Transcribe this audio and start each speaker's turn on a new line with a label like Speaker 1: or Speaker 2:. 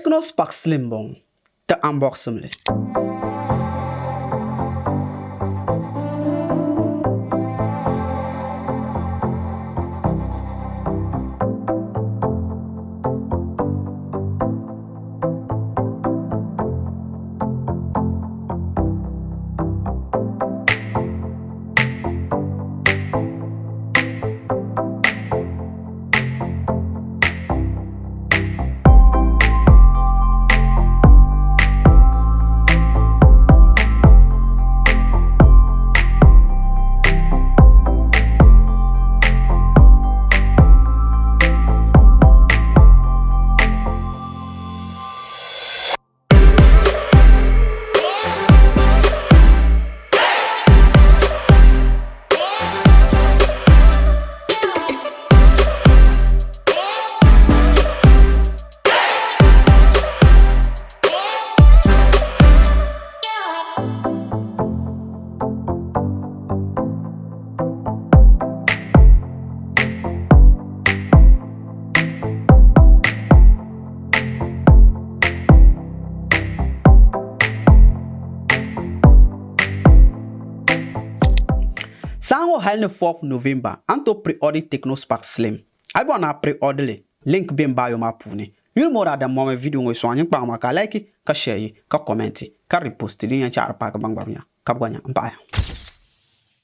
Speaker 1: Tecno Spark Slim bong te unboxing le. Sango hal ne 4th November anto pre-order Tecno Spark Slim. Ai bona pre-order le. Link ben bio ma puni. Yul mora da mo video ngo so anyin pa ma ka like, ka share, ka comment, ka repost ni yan char pa ka bang bang ya. Ka bwanya mbaya.